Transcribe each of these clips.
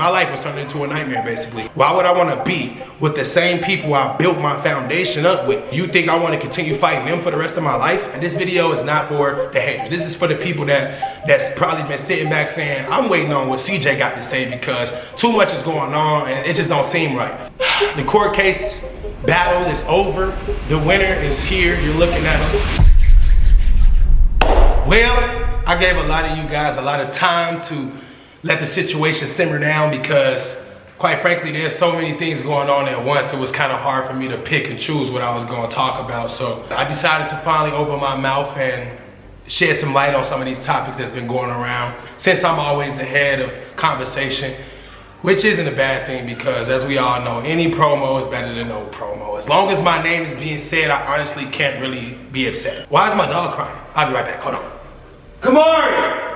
My life was turned into a nightmare, basically. Why would I want to be with the same people I built my foundation up with? You think I want to continue fighting them for the rest of my life? And this video is not for the haters. This is for the people that's probably been sitting back saying, I'm waiting on what CJ got to say because too much is going on and it just don't seem right. The court case battle is over. The winner is here. You're looking at him. Well, I gave a lot of you guys a lot of time to let the situation simmer down because, quite frankly, there's so many things going on at once. It was kind of hard for me to pick and choose what I was going to talk about. So I decided to finally open my mouth and shed some light on some of these topics that's been going around. Since I'm always the head of conversation, which isn't a bad thing because, as we all know, any promo is better than no promo. As long as my name is being said, I honestly can't really be upset. Why is my dog crying? I'll be right back. Hold on. Come on!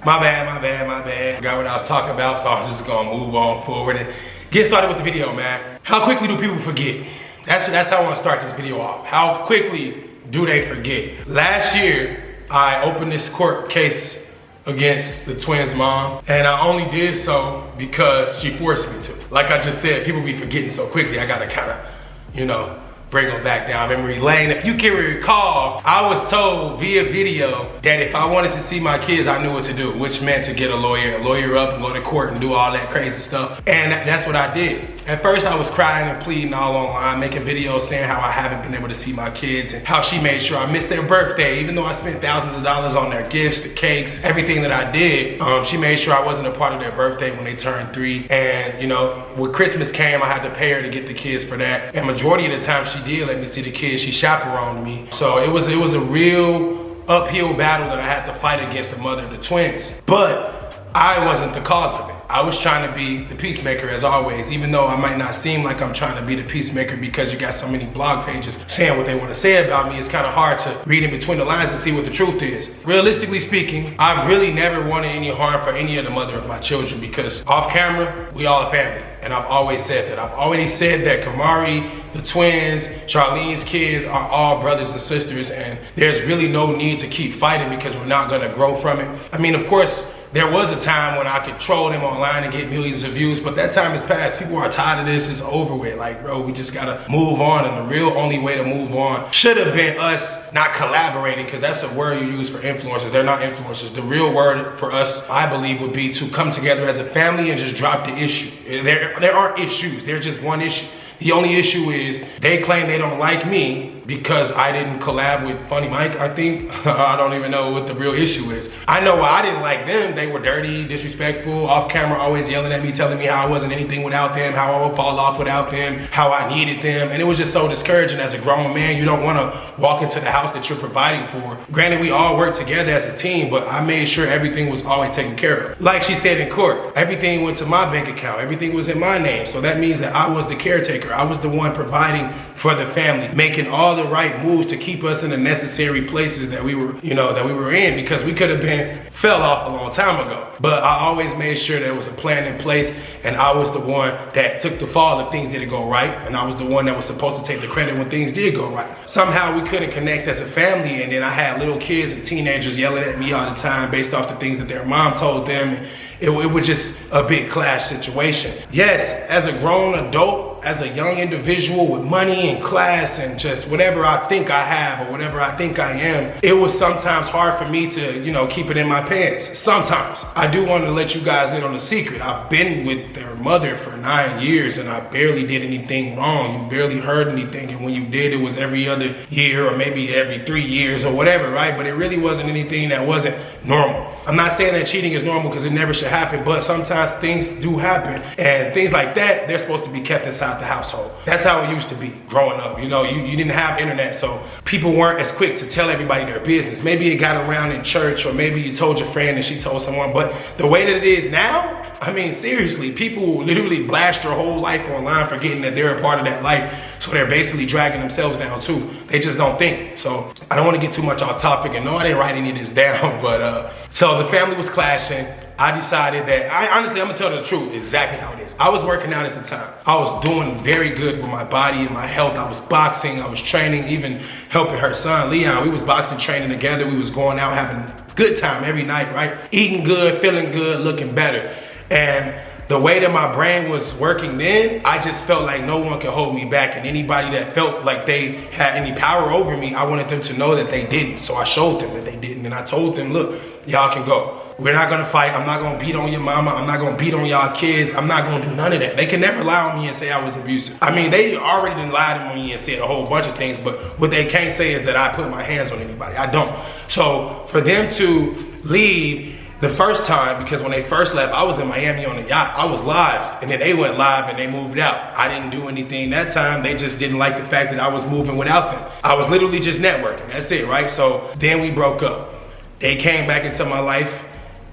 My bad. Forgot what I was talking about, so I'm just gonna move on forward and get started with the video, man. How quickly do people forget? That's how I wanna start this video off. How quickly do they forget? Last year, I opened this court case against the twins' mom, and I only did so because she forced me to. Like I just said, people be forgetting so quickly, I gotta kinda, bring them back down memory lane. If you can recall, I was told via video that if I wanted to see my kids, I knew what to do, which meant to get a lawyer up and go to court and do all that crazy stuff. And that's what I did. At first I was crying and pleading all online, making videos saying how I haven't been able to see my kids and how she made sure I missed their birthday, even though I spent thousands of dollars on their gifts, the cakes, everything that I did. She made sure I wasn't a part of their birthday when they turned 3. And when Christmas came, I had to pay her to get the kids for that. And majority of the time she did let me see the kids. She chaperoned me. So it was a real uphill battle that I had to fight against the mother of the twins. But I wasn't the cause of it. I was trying to be the peacemaker as always, even though I might not seem like I'm trying to be the peacemaker because you got so many blog pages saying what they want to say about me. It's kind of hard to read in between the lines and see what the truth is. Realistically speaking, I've really never wanted any harm for any of the mother of my children because off camera, we all a family. And I've always said that. I've already said that Kamari, the twins, Charlene's kids are all brothers and sisters, and there's really no need to keep fighting because we're not gonna grow from it. I mean, of course, there was a time when I could troll them online and get millions of views, but that time has passed. People are tired of this, it's over with. Like, bro, we just gotta move on, and the real only way to move on should have been us not collaborating, because that's a word you use for influencers. They're not influencers. The real word for us, I believe, would be to come together as a family and just drop the issue. There aren't issues, there's just one issue. The only issue is they claim they don't like me because I didn't collab with Funny Mike, I think. I don't even know what the real issue is. I know I didn't like them. They were dirty, disrespectful, off camera, always yelling at me, telling me how I wasn't anything without them, how I would fall off without them, how I needed them. And it was just so discouraging as a grown man. You don't want to walk into the house that you're providing for. Granted, we all work together as a team, but I made sure everything was always taken care of. Like she said in court, everything went to my bank account. Everything was in my name. So that means that I was the caretaker. I was the one providing for the family, making all the right moves to keep us in the necessary places that we were, that we were in, because we could have fell off a long time ago. But I always made sure there was a plan in place, and I was the one that took the fall if things didn't go right, and I was the one that was supposed to take the credit when things did go right. Somehow we couldn't connect as a family, and then I had little kids and teenagers yelling at me all the time based off the things that their mom told them. It was just a big clash situation. Yes, as a grown adult, as a young individual with money and class and just whatever I think I have or whatever I think I am, it was sometimes hard for me to, keep it in my pants. Sometimes. I do want to let you guys in on the secret. I've been with their mother for 9 years and I barely did anything wrong. You barely heard anything, and when you did, it was every other year or maybe every 3 years or whatever, right? But it really wasn't anything that wasn't normal. I'm not saying that cheating is normal because it never should happen, but sometimes things do happen, and things like that, they're supposed to be kept inside the household. That's how it used to be growing up. You didn't have internet, so people weren't as quick to tell everybody their business. Maybe it got around in church, or maybe you told your friend and she told someone, but the way that it is now, I mean, seriously, people literally blast their whole life online forgetting that they're a part of that life, so they're basically dragging themselves down too. They just don't think. So I don't want to get too much off topic, and no, I didn't write any of this down, but so the family was clashing. I decided that, I'm gonna tell the truth, exactly how it is. I was working out at the time. I was doing very good with my body and my health. I was boxing, I was training, even helping her son, Leon. We was boxing, training together. We was going out, having a good time every night, right? Eating good, feeling good, looking better. And the way that my brain was working then, I just felt like no one could hold me back. And anybody that felt like they had any power over me, I wanted them to know that they didn't. So I showed them that they didn't. And I told them, look, y'all can go. We're not gonna fight. I'm not gonna beat on your mama. I'm not gonna beat on y'all kids. I'm not gonna do none of that. They can never lie on me and say I was abusive. I mean, they already done lied on me and said a whole bunch of things, but what they can't say is that I put my hands on anybody. I don't. So for them to leave the first time, because when they first left, I was in Miami on a yacht. I was live, and then they went live and they moved out. I didn't do anything that time. They just didn't like the fact that I was moving without them. I was literally just networking. That's it, right? So then we broke up. They came back into my life,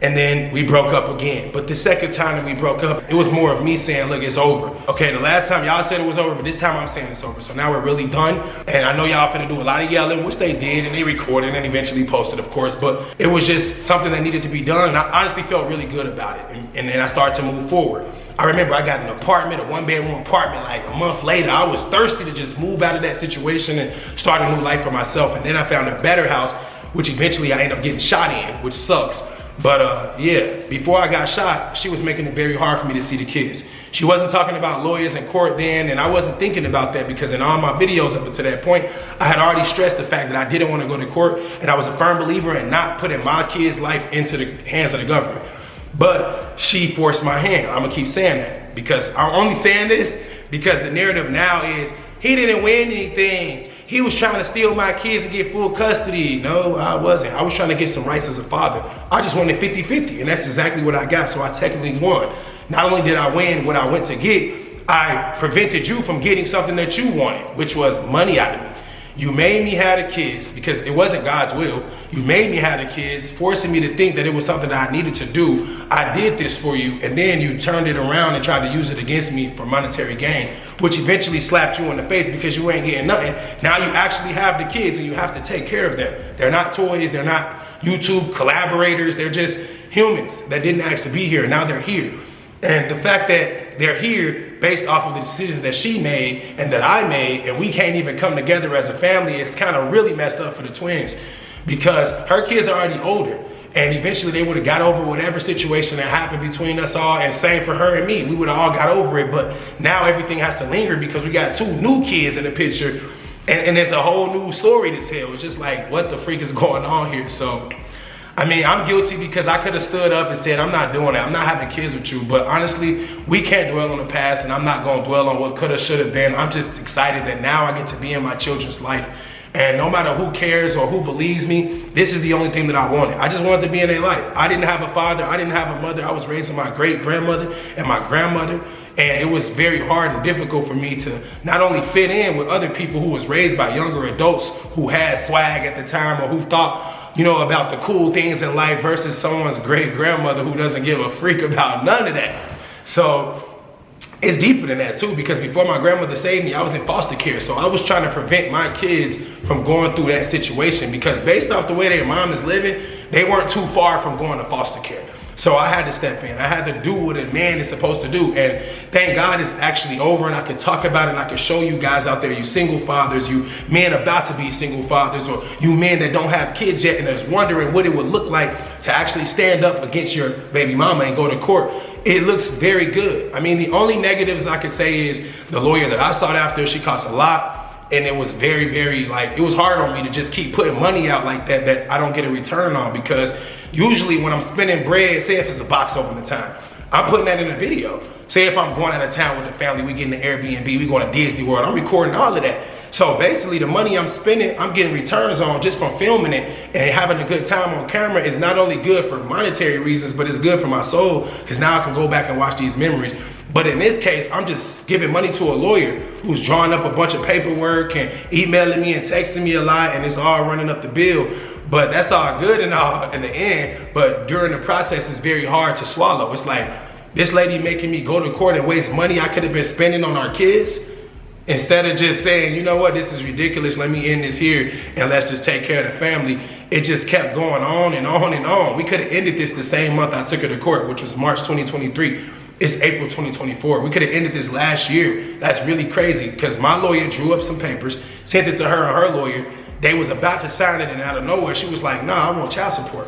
and then we broke up again. But the second time that we broke up, it was more of me saying, look, it's over. Okay, the last time y'all said it was over, but this time I'm saying it's over. So now we're really done. And I know y'all finna do a lot of yelling, which they did, and they recorded and eventually posted, of course. But it was just something that needed to be done. And I honestly felt really good about it. And then I started to move forward. I remember I got an apartment, a 1-bedroom apartment, like a month later. I was thirsty to just move out of that situation and start a new life for myself. And then I found a better house, which eventually I ended up getting shot in, which sucks. But yeah, before I got shot, she was making it very hard for me to see the kids. She wasn't talking about lawyers in court then, and I wasn't thinking about that because in all my videos up until that point, I had already stressed the fact that I didn't want to go to court, and I was a firm believer in not putting my kids' life into the hands of the government. But she forced my hand. I'm gonna keep saying that because I'm only saying this because the narrative now is he didn't win anything. He was trying to steal my kids and get full custody. No, I wasn't. I was trying to get some rights as a father. I just wanted 50-50, and that's exactly what I got, so I technically won. Not only did I win what I went to get, I prevented you from getting something that you wanted, which was money out of me. You made me have the kids because it wasn't God's will. You made me have the kids, forcing me to think that it was something that I needed to do. I did this for you, and then you turned it around and tried to use it against me for monetary gain, which eventually slapped you in the face because you ain't getting nothing. Now you actually have the kids and you have to take care of them. They're not toys, they're not YouTube collaborators, they're just humans that didn't ask to be here. Now they're here. And the fact that they're here based off of the decisions that she made and that I made, and we can't even come together as a family, it's kind of really messed up for the twins because her kids are already older. And eventually they would have got over whatever situation that happened between us all, and same for her and me. We would have all got over it, but now everything has to linger because we got 2 new kids in the picture, and there's a whole new story to tell. It's just like, what the freak is going on here? So, I mean, I'm guilty because I could have stood up and said, I'm not doing that. I'm not having kids with you. But honestly, we can't dwell on the past, and I'm not going to dwell on what could have, should have been. I'm just excited that now I get to be in my children's life. And no matter who cares or who believes me, this is the only thing that I wanted. I just wanted to be in their life. I didn't have a father. I didn't have a mother. I was raised with my great-grandmother and my grandmother. And it was very hard and difficult for me to not only fit in with other people who was raised by younger adults who had swag at the time or who thought, you know, about the cool things in life versus someone's great-grandmother who doesn't give a freak about none of that. So it's deeper than that too, because before my grandmother saved me, I was in foster care. So I was trying to prevent my kids from going through that situation because based off the way their mom is living, they weren't too far from going to foster care. So I had to step in. I had to do what a man is supposed to do. And thank God it's actually over and I can talk about it and I can show you guys out there, you single fathers, you men about to be single fathers, or you men that don't have kids yet and is wondering what it would look like to actually stand up against your baby mama and go to court. It looks very good. I mean, the only negatives I can say is the lawyer that I sought after, she cost a lot. And it was very, very, like, it was hard on me to just keep putting money out like that I don't get a return on, because usually when I'm spending bread, say if it's a box opening time, I'm putting that in a video. Say if I'm going out of town with the family, we getting an Airbnb, we going to Disney World, I'm recording all of that. So basically the money I'm spending, I'm getting returns on just from filming it, and having a good time on camera is not only good for monetary reasons, but it's good for my soul, because now I can go back and watch these memories. But in this case, I'm just giving money to a lawyer who's drawing up a bunch of paperwork and emailing me and texting me a lot, and it's all running up the bill. But that's all good and all in the end, but during the process, it's very hard to swallow. It's like, this lady making me go to court and waste money I could have been spending on our kids, instead of just saying, you know what, this is ridiculous, let me end this here and let's just take care of the family. It just kept going on and on and on. We could have ended this the same month I took her to court, which was March 2023. It's April 2024. We could have ended this last year. That's really crazy, because my lawyer drew up some papers, sent it to her and her lawyer. They was about to sign it, and out of nowhere, she was like, nah, I want child support.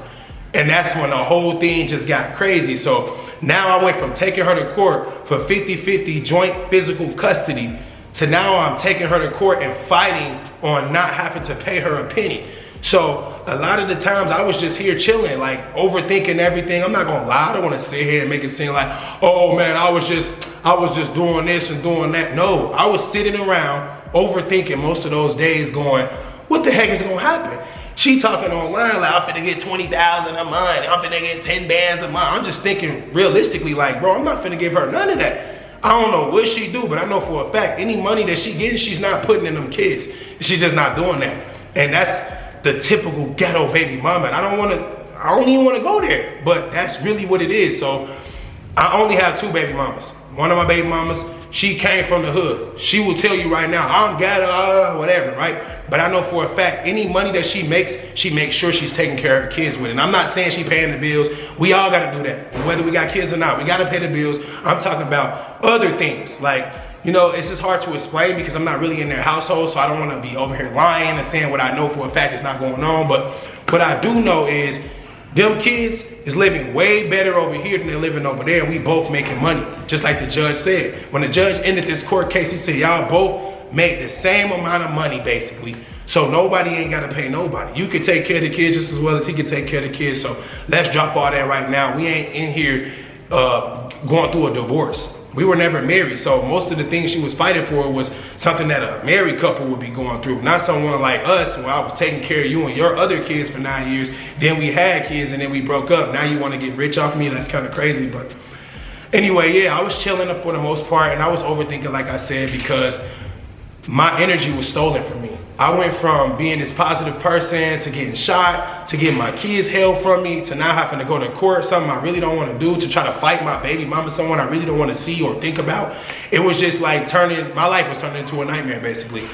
And that's when the whole thing just got crazy. So now I went from taking her to court for 50-50 joint physical custody to now I'm taking her to court and fighting on not having to pay her a penny. So a lot of the times I was just here chilling, like overthinking everything. I'm not gonna lie, I don't wanna sit here and make it seem like, oh man, I was just doing this and doing that. No, I was sitting around overthinking most of those days going, what the heck is gonna happen? She talking online like, I'm finna get 20,000 a month, I'm finna get 10 bands a month. I'm just thinking realistically like, bro, I'm not finna give her none of that. I don't know what she do, but I know for a fact, any money that she getting, she's not putting in them kids. She's just not doing that. And that's the typical ghetto baby mama. And I don't even wanna go there, but that's really what it is. So I only have 2 baby mamas. One of my baby mamas, she came from the hood. She will tell you right now, I'm ghetto, whatever, right? But I know for a fact, any money that she makes sure she's taking care of her kids with it. And I'm not saying she paying the bills. We all gotta do that. Whether we got kids or not, we gotta pay the bills. I'm talking about other things. Like, you know, it's just hard to explain because I'm not really in their household, so I don't wanna be over here lying and saying what I know for a fact is not going on. But what I do know is them kids is living way better over here than they're living over there, and we both making money. Just like the judge said. When the judge ended this court case, he said, y'all both make the same amount of money, basically. So nobody ain't gotta pay nobody. You could take care of the kids just as well as he could take care of the kids. So let's drop all that right now. We ain't in here going through a divorce. We were never married, so most of the things she was fighting for was something that a married couple would be going through, not someone like us where I was taking care of you and your other kids for 9 years, then we had kids and then we broke up. Now you want to get rich off me? That's kind of crazy. But anyway, yeah, I was chilling up for the most part, and I was overthinking, like I said, because my energy was stolen from me. I went from being this positive person to getting shot, to getting my kids held from me, to now having to go to court, something I really don't want to do, to try to fight my baby mama, someone I really don't want to see or think about. It was just like my life was turning into a nightmare, basically.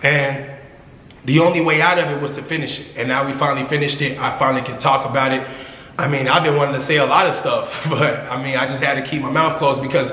And the only way out of it was to finish it. And now we finally finished it. I finally can talk about it. I mean, I've been wanting to say a lot of stuff, but I mean, I just had to keep my mouth closed because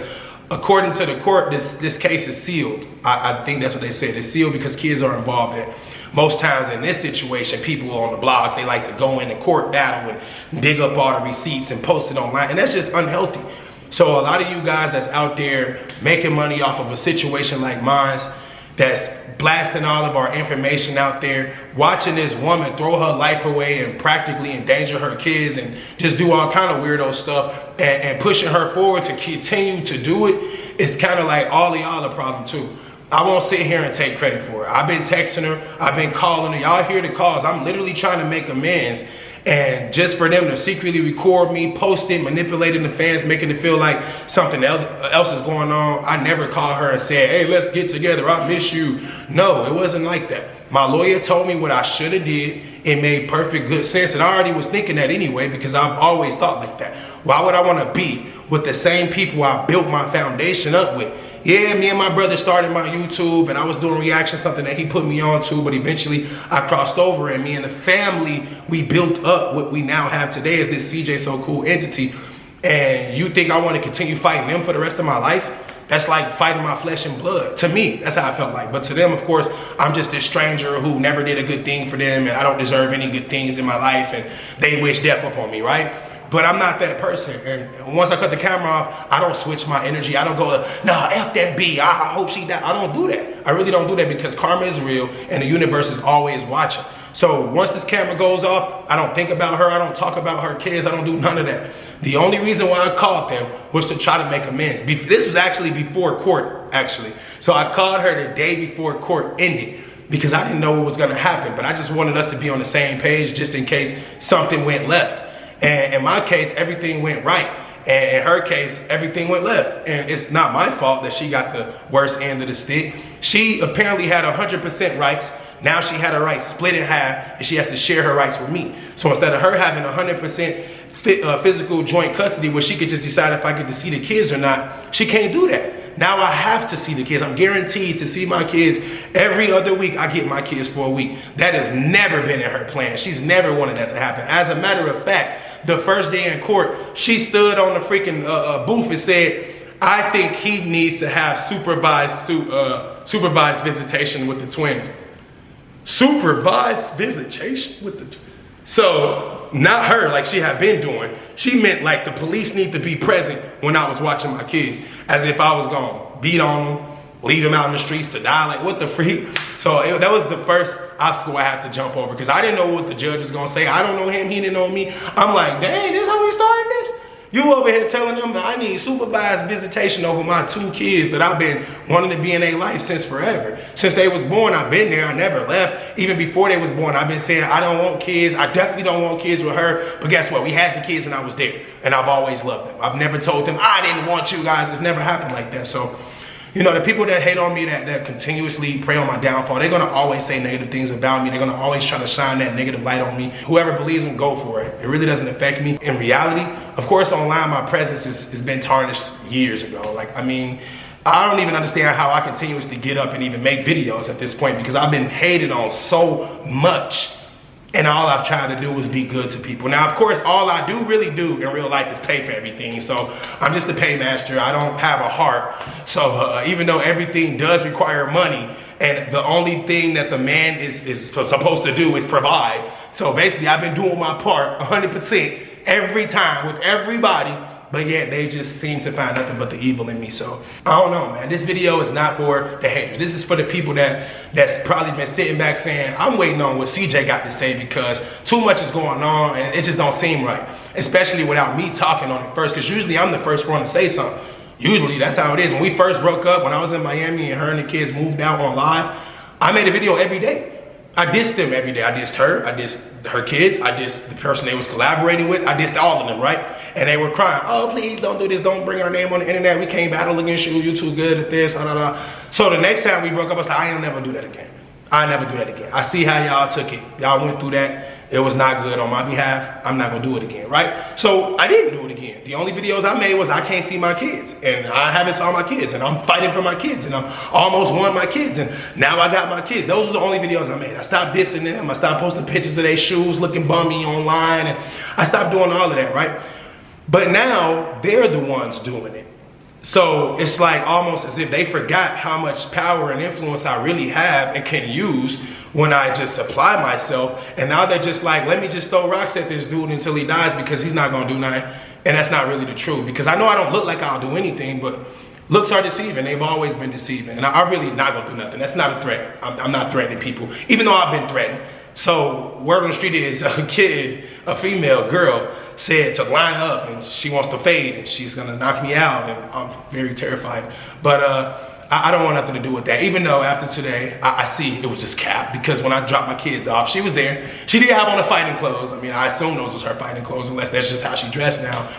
according to the court, this case is sealed. I think that's what they said. It's sealed because kids are involved in. Most times in this situation, people on the blogs, they like to go in the court battle and dig up all the receipts and post it online. And that's just unhealthy. So a lot of you guys that's out there making money off of a situation like mine's, that's blasting all of our information out there, watching this woman throw her life away and practically endanger her kids and just do all kind of weirdo stuff and pushing her forward to continue to do it, it's kind of like all of y'all a problem too. I won't sit here and take credit for it. I've been texting her, I've been calling her, y'all hear the calls. I'm literally trying to make amends. And just for them to secretly record me, post it, manipulating the fans, making it feel like something else is going on. I never called her and said, hey, let's get together, I miss you. No, it wasn't like that. My lawyer told me what I should have did. It made perfect good sense. And I already was thinking that anyway, because I've always thought like that. Why would I want to be with the same people I built my foundation up with? Yeah, me and my brother started my YouTube and I was doing reactions, something that he put me on to, but eventually I crossed over and me and the family, we built up what we now have today as this CJ So Cool entity. And you think I want to continue fighting them for the rest of my life? That's like fighting my flesh and blood. To me, that's how I felt like. But to them, of course, I'm just this stranger who never did a good thing for them and I don't deserve any good things in my life and they wish death upon me, right? But I'm not that person. And once I cut the camera off, I don't switch my energy. I don't go, nah, F that B, I hope she died. I don't do that. I really don't do that because karma is real and the universe is always watching. So once this camera goes off, I don't think about her. I don't talk about her kids. I don't do none of that. The only reason why I called them was to try to make amends. This was actually before court, actually. So I called her the day before court ended because I didn't know what was gonna happen, but I just wanted us to be on the same page just in case something went left. And in my case, everything went right. And in her case, everything went left. And it's not my fault that she got the worst end of the stick. She apparently had 100% rights. Now she had her rights split in half and she has to share her rights with me. So instead of her having 100% physical joint custody where she could just decide if I get to see the kids or not, she can't do that. Now I have to see the kids. I'm guaranteed to see my kids every other week. I get my kids for a week. That has never been in her plan. She's never wanted that to happen. As a matter of fact, the first day in court, she stood on the freaking booth and said, I think he needs to have supervised visitation with the twins. Supervised visitation with the twins. So not her, like she had been doing. She meant like the police need to be present when I was watching my kids, as if I was gonna beat on them, leave them out in the streets to die. Like, what the freak? So that was the first obstacle I had to jump over, because I didn't know what the judge was gonna say. I don't know him, he didn't know me. I'm like, dang, this how we starting this? You over here telling them that I need supervised visitation over my 2 kids that I've been wanting to be in their life since forever. Since they was born, I've been there, I never left. Even before they was born, I've been saying I don't want kids. I definitely don't want kids with her. But guess what? We had the kids when I was there, and I've always loved them. I've never told them I didn't want you guys. It's never happened like that. So, you know, the people that hate on me, that continuously prey on my downfall, they're gonna always say negative things about me. They're gonna always try to shine that negative light on me. Whoever believes in, go for it. It really doesn't affect me. In reality, of course, online, my presence has been tarnished years ago. Like, I mean, I don't even understand how I continuously get up and even make videos at this point, because I've been hated on so much. And all I've tried to do is be good to people. Now, of course, all I really do in real life is pay for everything. So I'm just a paymaster. I don't have a heart. So even though everything does require money, and the only thing that the man is supposed to do is provide. So basically, I've been doing my part 100% every time with everybody. But yet they just seem to find nothing but the evil in me. So I don't know, man. This video is not for the haters. This is for the people that's probably been sitting back saying, I'm waiting on what CJ got to say, because too much is going on and it just don't seem right. Especially without me talking on it first, because usually I'm the first one to say something. Usually that's how it is. When we first broke up, when I was in Miami and her and the kids moved out on live, I made a video every day. I dissed them every day. I dissed her, I dissed her kids, I dissed the person they was collaborating with, I dissed all of them, right? And they were crying, oh, please don't do this, don't bring our name on the internet, we can't battle against you, you too good at this, So the next time we broke up, I was like, I'll never do that again. I'll never do that again. I see how y'all took it. Y'all went through that. It was not good on my behalf. I'm not gonna do it again, right? So I didn't do it again. The only videos I made was I can't see my kids, and I haven't saw my kids, and I'm fighting for my kids, and I'm almost won my kids, and now I got my kids. Those are the only videos I made. I stopped dissing them. I stopped posting pictures of their shoes looking bummy online, and I stopped doing all of that, right? But now they're the ones doing it. So it's like almost as if they forgot how much power and influence I really have and can use when I just apply myself. And now they're just like, let me just throw rocks at this dude until he dies, because he's not gonna do nothing. And that's not really the truth, because I know I don't look like I'll do anything, but looks are deceiving. They've always been deceiving. And I really not gonna do nothing. That's not a threat. I'm not threatening people, even though I've been threatened. So word on the street is a kid, a female girl, said to line up and she wants to fade and she's gonna knock me out, and I'm very terrified. But I don't want nothing to do with that. Even though after today, I see it was just cap, because when I dropped my kids off, she was there. She did have on the fighting clothes. I mean, I assume those was her fighting clothes, unless that's just how she dressed now.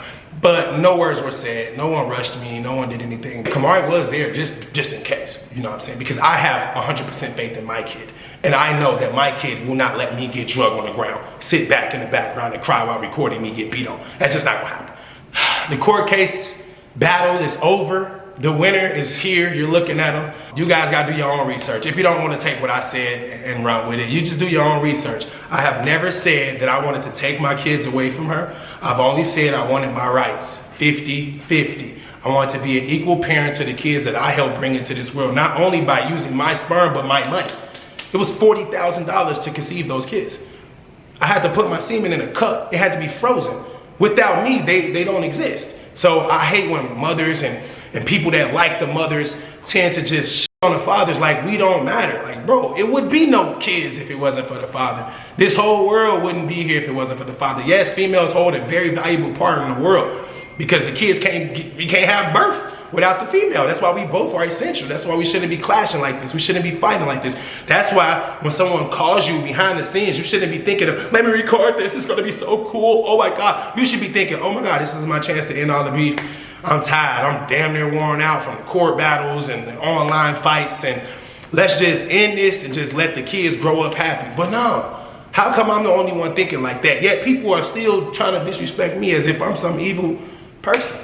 But no words were said. No one rushed me. No one did anything. Kamari was there just in case, you know what I'm saying? Because I have 100% faith in my kid. And I know that my kid will not let me get drug on the ground, sit back in the background and cry while recording me get beat on. That's just not gonna happen. The court case battle is over. The winner is here. You're looking at him. You guys gotta do your own research. If you don't want to take what I said and run with it, you just do your own research. I have never said that I wanted to take my kids away from her. I've only said I wanted my rights, 50-50. I want to be an equal parent to the kids that I helped bring into this world, not only by using my sperm, but my money. It was $40,000 to conceive those kids. I had to put my semen in a cup. It had to be frozen. Without me, they don't exist. So I hate when mothers and people that like the mothers tend to just shit on the fathers like we don't matter. Like, bro, it would be no kids if it wasn't for the father. This whole world wouldn't be here if it wasn't for the father. Yes, females hold a very valuable part in the world, because the kids we can't have birth without the female. That's why we both are essential. That's why we shouldn't be clashing like this. We shouldn't be fighting like this. That's why when someone calls you behind the scenes, you shouldn't be thinking of, let me record this, it's gonna be so cool, oh my God. You should be thinking, oh my God, this is my chance to end all the beef. I'm tired, I'm damn near worn out from the court battles and the online fights, and let's just end this and just let the kids grow up happy. But no, how come I'm the only one thinking like that? Yet people are still trying to disrespect me as if I'm some evil person.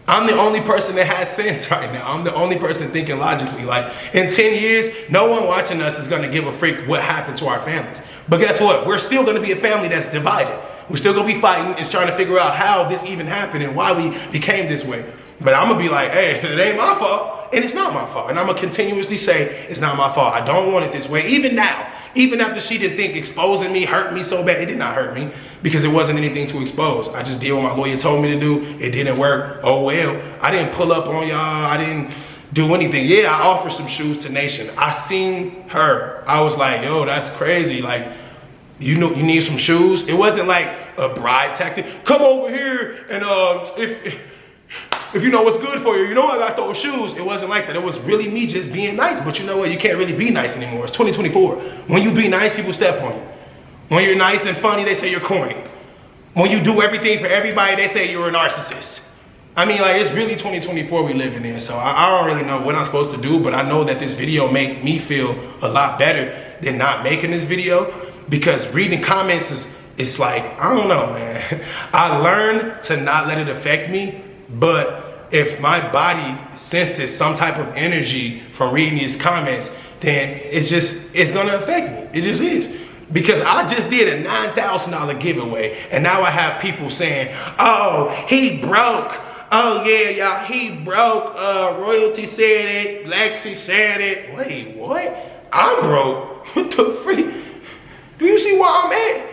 I'm the only person that has sense right now. I'm the only person thinking logically. Like, in 10 years, no one watching us is gonna give a freak what happened to our families. But guess what? We're still gonna be a family that's divided. We're still gonna be fighting and trying to figure out how this even happened and why we became this way. But I'm gonna be like, hey, it ain't my fault, and it's not my fault. And I'm gonna continuously say, it's not my fault. I don't want it this way. Even now, even after she didn't think exposing me hurt me so bad, it did not hurt me because it wasn't anything to expose. I just did what my lawyer told me to do. It didn't work. Oh well. I didn't pull up on y'all. I didn't do anything. Yeah, I offered some shoes to Nation. I seen her. I was like, yo, that's crazy. Like, you know, you need some shoes. It wasn't like a bribe tactic. Come over here and if you know what's good for you, you know I got those shoes. It wasn't like that. It was really me just being nice. But you know what? You can't really be nice anymore. It's 2024. When you be nice, people step on you. When you're nice and funny, they say you're corny. When you do everything for everybody, they say you're a narcissist. I mean, like, it's really 2024 we living in. So I don't really know what I'm supposed to do, but I know that this video made me feel a lot better than not making this video, because reading comments it's like, I don't know, man. I learned to not let it affect me. But if my body senses some type of energy from reading these comments, then it's gonna affect me. It just is. Because I just did a $9,000 giveaway, and now I have people saying, oh, he broke. Oh yeah, y'all, he broke. Royalty said it, Lexi said it. Wait, what? I'm broke? What the freak? Do you see where I'm at?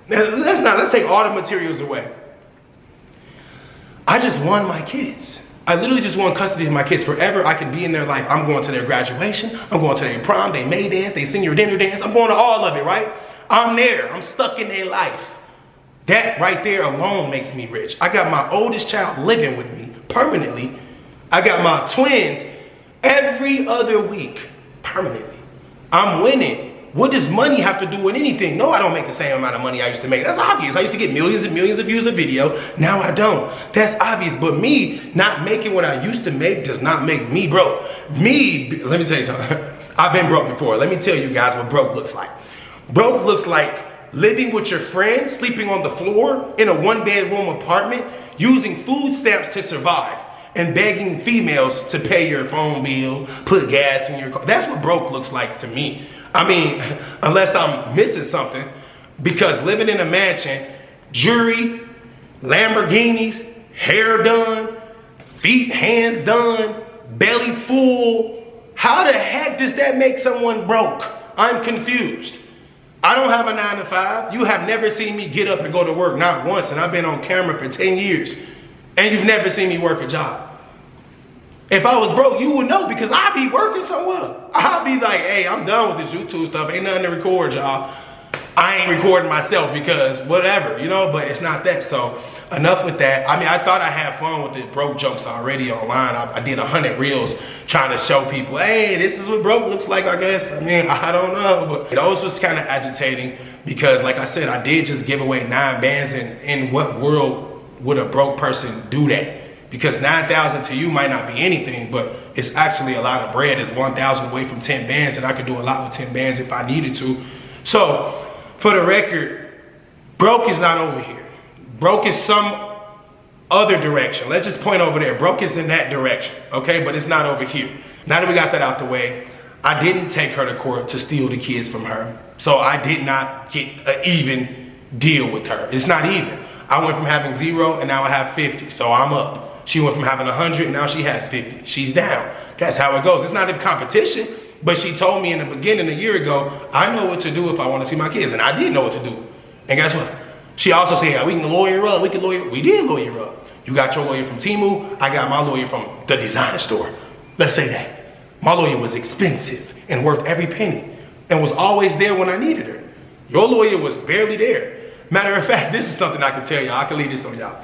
Now, let's take all the materials away. I just won my kids. I literally just won custody of my kids forever. I can be in their life. I'm going to their graduation. I'm going to their prom, they May dance, they senior dinner dance. I'm going to all of it, right? I'm there. I'm stuck in their life. That right there alone makes me rich. I got my oldest child living with me permanently. I got my twins every other week permanently. I'm winning. What does money have to do with anything? No, I don't make the same amount of money I used to make. That's obvious. I used to get millions and millions of views a video. Now I don't. That's obvious. But me not making what I used to make does not make me broke. Let me tell you something. I've been broke before. Let me tell you guys what broke looks like. Broke looks like living with your friends, sleeping on the floor in a one-bedroom apartment, using food stamps to survive, and begging females to pay your phone bill, put gas in your car. That's what broke looks like to me. I mean, unless I'm missing something, because living in a mansion, jewelry, Lamborghinis, hair done, feet, hands done, belly full, how the heck does that make someone broke? I'm confused. I don't have a 9 to 5. You have never seen me get up and go to work, not once, and I've been on camera for 10 years. And you've never seen me work a job. If I was broke, you would know, because I'd be working somewhere. I'd be like, hey, I'm done with this YouTube stuff. Ain't nothing to record, y'all. I ain't recording myself because whatever, you know, but it's not that. So enough with that. I mean, I thought I had fun with the broke jokes already online. I did 100 reels trying to show people, hey, this is what broke looks like, I guess. I mean, I don't know, but those was kind of agitating because, like I said, I did just give away 9 bands, and in what world would a broke person do that? Because 9,000 to you might not be anything, but it's actually a lot of bread. It's 1,000 away from 10 bands, and I could do a lot with 10 bands if I needed to. So, for the record, broke is not over here. Broke is some other direction. Let's just point over there. Broke is in that direction, okay? But it's not over here. Now that we got that out the way, I didn't take her to court to steal the kids from her. So I did not get an even deal with her. It's not even. I went from having 0 and now I have 50, so I'm up. She went from having 100, now she has 50. She's down. That's how it goes. It's not a competition, but she told me in the beginning a year ago, I know what to do if I want to see my kids, and I did know what to do. And guess what? She also said, yeah, we can lawyer up, we did lawyer up. You got your lawyer from Temu, I got my lawyer from the designer store. Let's say that. My lawyer was expensive and worth every penny and was always there when I needed her. Your lawyer was barely there. Matter of fact, this is something I can tell y'all. I can leave this on y'all.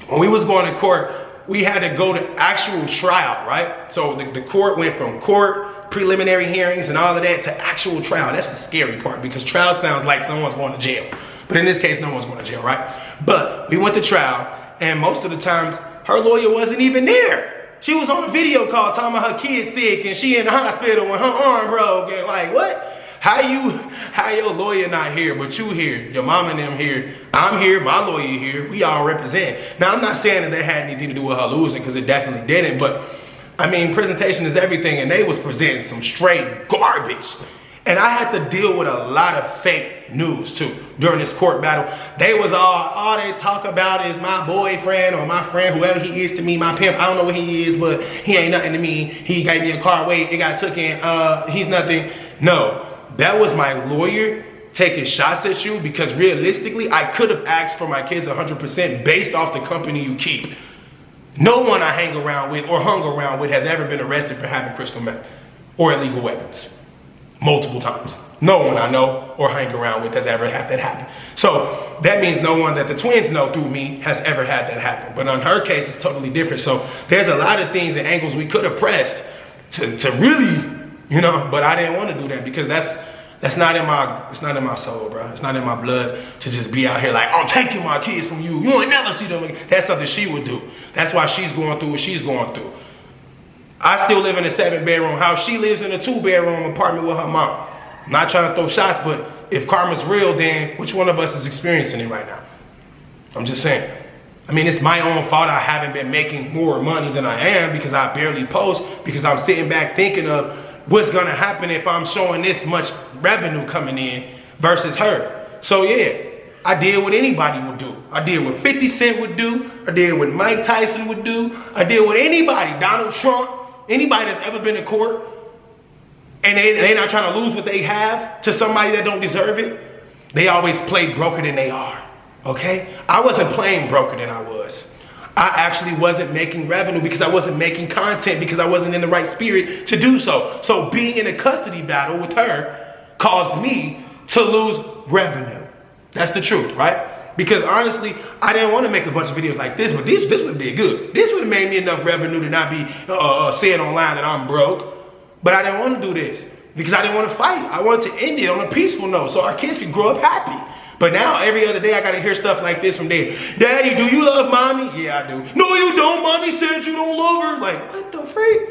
When we was going to court, we had to go to actual trial, right? So the court went from court, preliminary hearings and all of that to actual trial. That's the scary part, because trial sounds like someone's going to jail. But in this case, no one's going to jail, right? But we went to trial, and most of the times, her lawyer wasn't even there. She was on a video call talking about her kid's sick and she in the hospital when her arm broke. And like, what? How your lawyer not here, but you here, your mom and them here, I'm here, my lawyer here, we all represent. Now, I'm not saying that that had anything to do with her losing, because it definitely didn't, but I mean, presentation is everything, and they was presenting some straight garbage. And I had to deal with a lot of fake news too during this court battle. They was all they talk about is my boyfriend or my friend, whoever he is to me, my pimp. I don't know what he is, but he ain't nothing to me. He gave me a car, wait, it got took in, he's nothing. No, that was my lawyer taking shots at you, because realistically, I could have asked for my kids 100% based off the company you keep. No one I hang around with or hung around with has ever been arrested for having crystal meth or illegal weapons. Multiple times. No one I know or hang around with has ever had that happen. So that means no one that the twins know through me has ever had that happen. But on her case, it's totally different. So there's a lot of things and angles we could have pressed to really, you know, but I didn't want to do that, because that's not in my soul, bro. It's not in my blood to just be out here like, I'm taking my kids from you. You ain't never see them again. That's something she would do. That's why she's going through what she's going through. I still live in a 7-bedroom house. She lives in a 2-bedroom apartment with her mom. I'm not trying to throw shots, but if karma's real, then which one of us is experiencing it right now? I'm just saying. I mean, it's my own fault I haven't been making more money than I am, because I barely post, because I'm sitting back thinking of what's gonna happen if I'm showing this much revenue coming in versus her. So yeah, I did what anybody would do. I did what 50 Cent would do. I did what Mike Tyson would do. I did what anybody, Donald Trump, anybody that's ever been to court, and they not trying to lose what they have to somebody that don't deserve it. They always play broker than they are, okay? I wasn't playing broker than I was. I actually wasn't making revenue because I wasn't making content, because I wasn't in the right spirit to do so. So being in a custody battle with her caused me to lose revenue. That's the truth, right? Because honestly, I didn't want to make a bunch of videos like this, but this would have been good. This would have made me enough revenue to not be saying online that I'm broke. But I didn't want to do this because I didn't want to fight. I wanted to end it on a peaceful note so our kids could grow up happy. But now every other day I gotta hear stuff like this from Dad. Daddy, do you love mommy? Yeah, I do. No, you don't. Mommy said you don't love her. Like, what the freak?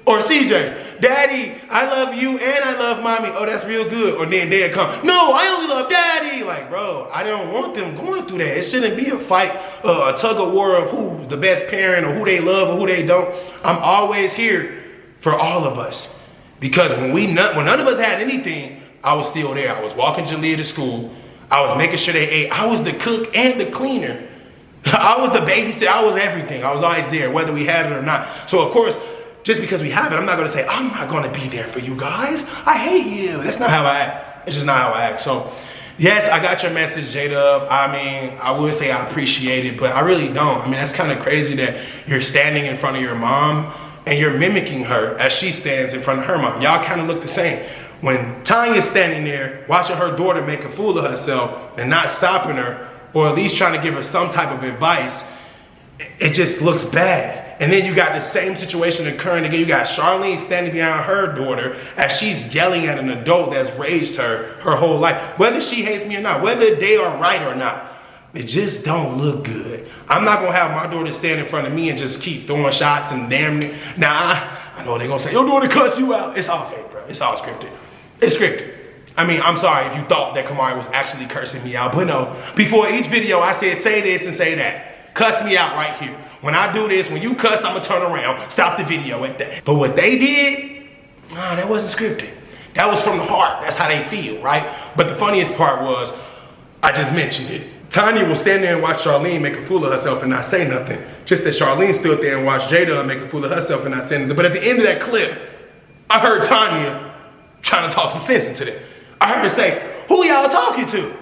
Or CJ, Daddy, I love you and I love mommy. Oh, that's real good. Or then Dad come, no, I only love Daddy. Like, bro, I don't want them going through that. It shouldn't be a fight, a tug of war of who's the best parent or who they love or who they don't. I'm always here for all of us. Because when none of us had anything, I was still there. I was walking Jalea to school. I was making sure they ate. I was the cook and the cleaner. I was the babysitter. I was everything. I was always there, whether we had it or not. So of course, just because we have it, I'm not gonna say, I'm not gonna be there for you guys. I hate you. That's not how I act. It's just not how I act. So yes, I got your message, J-Dub. I mean, I would say I appreciate it, but I really don't. I mean, that's kind of crazy that you're standing in front of your mom and you're mimicking her as she stands in front of her mom. Y'all kind of look the same. When Tanya's standing there watching her daughter make a fool of herself and not stopping her, or at least trying to give her some type of advice, it just looks bad. And then you got the same situation occurring again. You got Charlene standing behind her daughter as she's yelling at an adult that's raised her whole life. Whether she hates me or not, whether they are right or not, it just don't look good. I'm not gonna have my daughter stand in front of me and just keep throwing shots and damn it. Nah, I know they're gonna say, your daughter cuss you out. It's all fake, bro. It's all scripted. It's scripted. I mean, I'm sorry if you thought that Kamari was actually cursing me out, but no. Before each video, I said, say this and say that. Cuss me out right here. When I do this, when you cuss, I'm gonna turn around, stop the video at that. But what they did, nah, that wasn't scripted. That was from the heart. That's how they feel, right? But the funniest part was, I just mentioned it. Tanya will stand there and watch Charlene make a fool of herself and not say nothing. Just that Charlene stood there and watched Jada make a fool of herself and not say nothing. But at the end of that clip, I heard Tanya trying to talk some sense into them. I heard her say, who y'all talking to?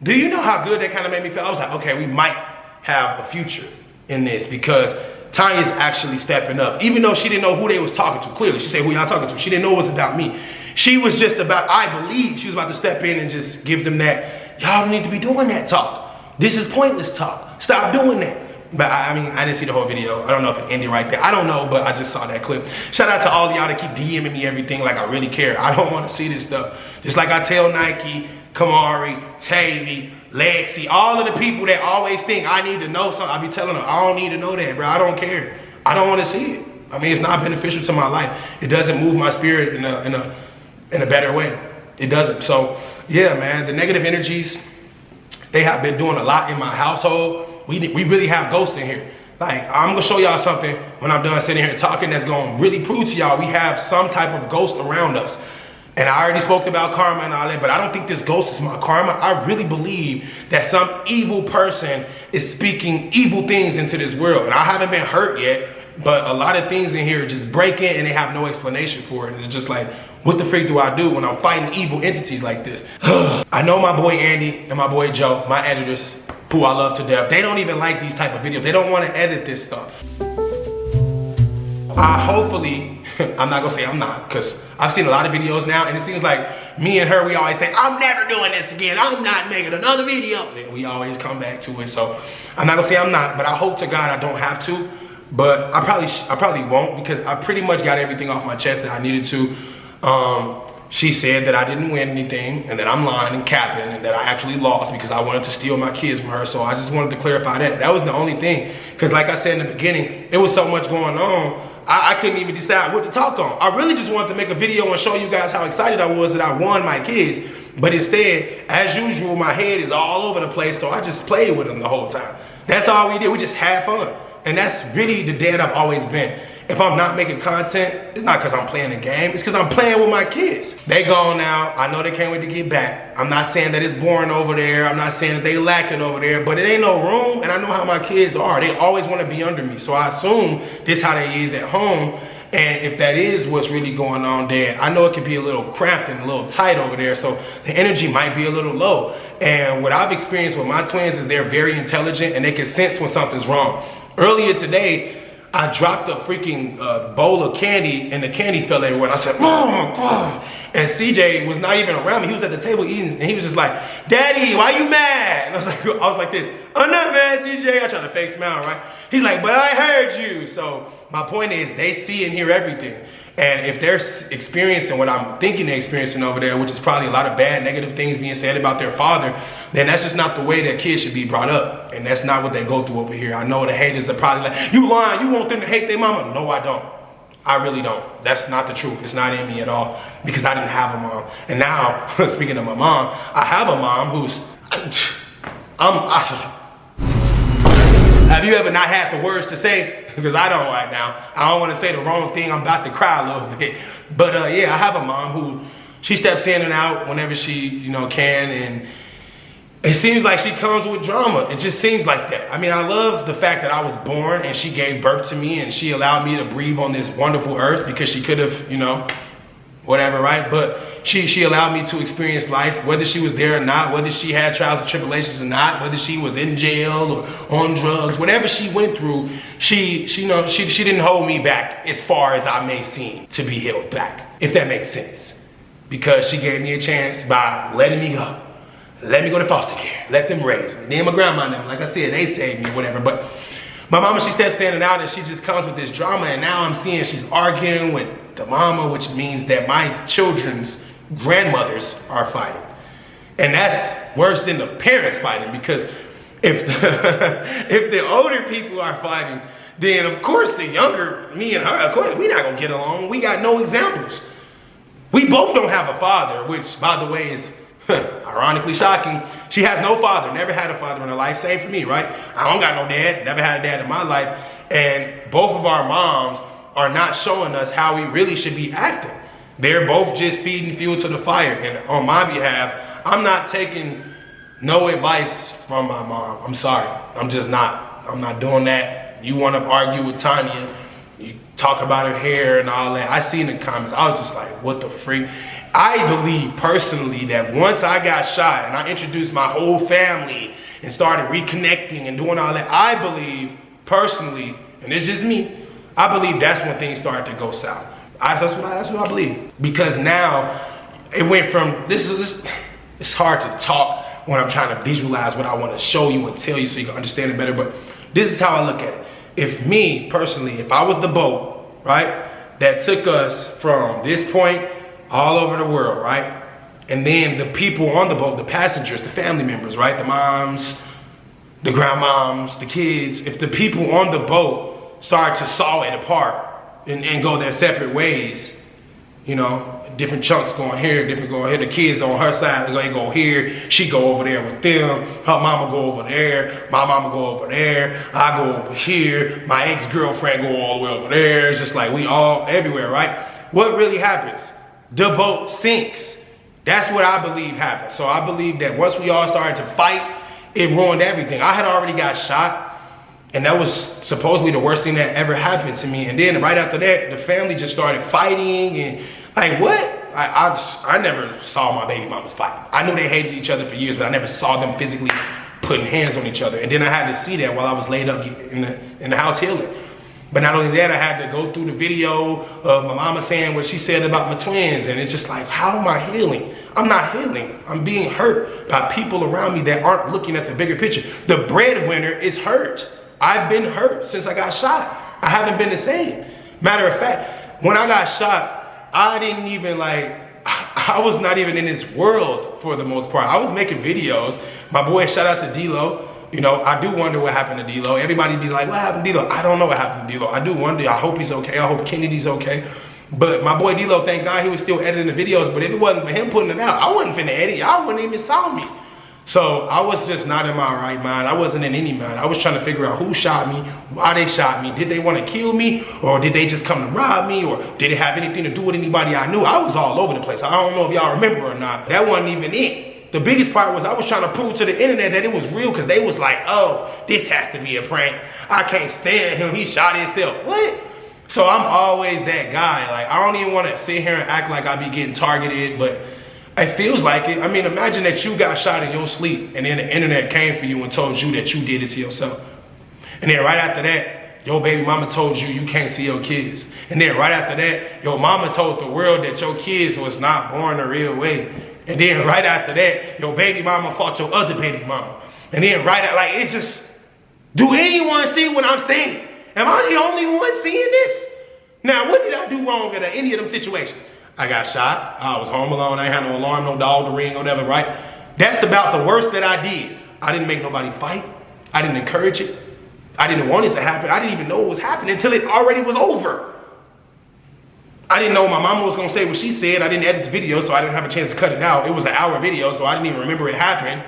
Do you know how good that kind of made me feel? I was like, okay, we might have a future in this because Tanya's actually stepping up. Even though she didn't know who they was talking to, clearly. She said, who y'all talking to? She didn't know it was about me. She was just about, I believe, she was about to step in and just give them that, y'all don't need to be doing that talk. This is pointless talk. Stop doing that. But I mean, I didn't see the whole video. I don't know if it ended right there. I don't know, but I just saw that clip. Shout out to all y'all that keep DMing me everything like I really care. I don't want to see this stuff. Just like I tell Nike, Kamari, Tavy, Lexi, all of the people that always think I need to know something, I be telling them, I don't need to know that, bro. I don't care. I don't want to see it. I mean, it's not beneficial to my life. It doesn't move my spirit in a better way. It doesn't. So, yeah, man, the negative energies, they have been doing a lot in my household. We really have ghosts in here. Like, I'm gonna show y'all something when I'm done sitting here and talking that's gonna really prove to y'all we have some type of ghost around us. And I already spoke about karma and all that, but I don't think this ghost is my karma. I really believe that some evil person is speaking evil things into this world. And I haven't been hurt yet, but a lot of things in here just break in and they have no explanation for it. And it's just like, what the freak do I do when I'm fighting evil entities like this? I know my boy Andy and my boy Joe, my editors, who I love to death, they don't even like these type of videos. They don't want to edit this stuff. Hopefully, I'm not gonna say I'm not, because I've seen a lot of videos now and it seems like me and her, we always say, I'm never doing this again. I'm not making another video. And we always come back to it. So I'm not gonna say I'm not, but I hope to God I don't have to. But I probably won't, because I pretty much got everything off my chest that I needed to. She said that I didn't win anything and that I'm lying and capping and that I actually lost because I wanted to steal my kids from her. So I just wanted to clarify that. That was the only thing. Because like I said in the beginning, it was so much going on, I couldn't even decide what to talk on. I really just wanted to make a video and show you guys how excited I was that I won my kids. But instead, as usual, my head is all over the place. So I just played with them the whole time. That's all we did. We just had fun. And that's really the dad I've always been. If I'm not making content, it's not because I'm playing a game. It's because I'm playing with my kids. They gone now. I know they can't wait to get back. I'm not saying that it's boring over there. I'm not saying that they lacking over there. But it ain't no room. And I know how my kids are. They always want to be under me. So I assume this how they is at home. And if that is what's really going on there, I know it can be a little cramped and a little tight over there. So the energy might be a little low. And what I've experienced with my twins is they're very intelligent and they can sense when something's wrong. Earlier today, I dropped a freaking bowl of candy and the candy fell everywhere. And I said, Mom, and CJ was not even around me. He was at the table eating and he was just like, Daddy, why you mad? And I was like this, I'm not mad, CJ. I tried to fake smile, right? He's like, but I heard you. So my point is they see and hear everything. And if they're experiencing what I'm thinking they're experiencing over there, which is probably a lot of bad, negative things being said about their father, then that's just not the way that kids should be brought up. And that's not what they go through over here. I know the haters are probably like, you lying, you want them to hate their mama. No, I don't. I really don't. That's not the truth. It's not in me at all because I didn't have a mom. And now, speaking of my mom, I have a mom who's, have you ever not had the words to say? Because I don't right now. I don't want to say the wrong thing. I'm about to cry a little bit. But yeah, I have a mom who, she steps in and out whenever she, can. And it seems like she comes with drama. It just seems like that. I mean, I love the fact that I was born and she gave birth to me and she allowed me to breathe on this wonderful earth because she could have, whatever, right? But she allowed me to experience life, whether she was there or not, whether she had trials and tribulations or not, whether she was in jail or on drugs, whatever she went through, she didn't hold me back as far as I may seem to be held back, if that makes sense. Because she gave me a chance by letting me go. Let me go to foster care. Let them raise me. Then my grandma and them, like I said, they saved me, whatever. But my mama, she steps in and out and she just comes with this drama. And now I'm seeing she's arguing with the mama, which means that my children's grandmothers are fighting. And that's worse than the parents fighting, because if the older people are fighting, then of course the younger, me and her, of course, we're not gonna get along. We got no examples. We both don't have a father, which by the way is ironically shocking. She has no father, never had a father in her life. Same for me, right? I don't got no dad, never had a dad in my life. And both of our moms are not showing us how we really should be acting. They're both just feeding fuel to the fire. And on my behalf, I'm not taking no advice from my mom. I'm sorry. I'm just not. I'm not doing that. You want to argue with Tanya, you talk about her hair and all that. I see in the comments, I was just like, what the freak? I believe personally that once I got shot and I introduced my whole family and started reconnecting and doing all that, I believe personally, and it's just me, I believe that's when things started to go south. That's what I believe. Because now it went from, it's hard to talk when I'm trying to visualize what I want to show you and tell you so you can understand it better, but this is how I look at it. If me personally, if I was the boat, right, that took us from this point all over the world, right? And then the people on the boat, the passengers, the family members, right? The moms, the grandmoms, the kids, if the people on the boat started to saw it apart and go their separate ways, different chunks going here, different going here, the kids on her side, they go here, she go over there with them, her mama go over there, my mama go over there, I go over here, my ex-girlfriend go all the way over there. It's just like we all everywhere, right? What really happens? the boat sinks. That's what I believe happened. So I believe that once we all started to fight, it ruined everything. I had already got shot, and that was supposedly the worst thing that ever happened to me. And then right after that, the family just started fighting, and like, what? I never saw my baby mamas fighting. I knew they hated each other for years, but I never saw them physically putting hands on each other. And then I had to see that while I was laid up in the house healing. But not only that, I had to go through the video of my mama saying what she said about my twins. And it's just like, how am I healing? I'm not healing. I'm being hurt by people around me that aren't looking at the bigger picture. The breadwinner is hurt. I've been hurt since I got shot. I haven't been the same. Matter of fact, when I got shot, I didn't even I was not even in this world for the most part. I was making videos. My boy, shout out to D-Lo. You know, I do wonder what happened to D-Lo. Everybody be like, what happened to D-Lo? I don't know what happened to D-Lo. I do wonder. I hope he's okay. I hope Kennedy's okay. But my boy D-Lo, thank God he was still editing the videos. But if it wasn't for him putting it out, I wasn't finna edit. Y'all wouldn't even saw me. So I was just not in my right mind. I wasn't in any mind. I was trying to figure out who shot me, why they shot me. Did they want to kill me? Or did they just come to rob me? Or did it have anything to do with anybody I knew? I was all over the place. I don't know if y'all remember or not. That wasn't even it. The biggest part was I was trying to prove to the internet that it was real, because they was like, oh, this has to be a prank. I can't stand him. He shot himself. What? So I'm always that guy. Like, I don't even want to sit here and act like I be getting targeted, but it feels like it. I mean, imagine that you got shot in your sleep and then the internet came for you and told you that you did it to yourself. And then right after that, your baby mama told you you can't see your kids. And then right after that, your mama told the world that your kids was not born the real way. And then right after that, your baby mama fought your other baby mama. And then right after, like, it's just, do anyone see what I'm saying? Am I the only one seeing this? Now, what did I do wrong in any of them situations? I got shot. I was home alone. I ain't had no alarm, no dog to ring, or whatever, right? That's about the worst that I did. I didn't make nobody fight. I didn't encourage it. I didn't want it to happen. I didn't even know it was happening until it already was over. I didn't know my mama was gonna say what she said. I didn't edit the video, so I didn't have a chance to cut it out. It was an hour video, so I didn't even remember it happening.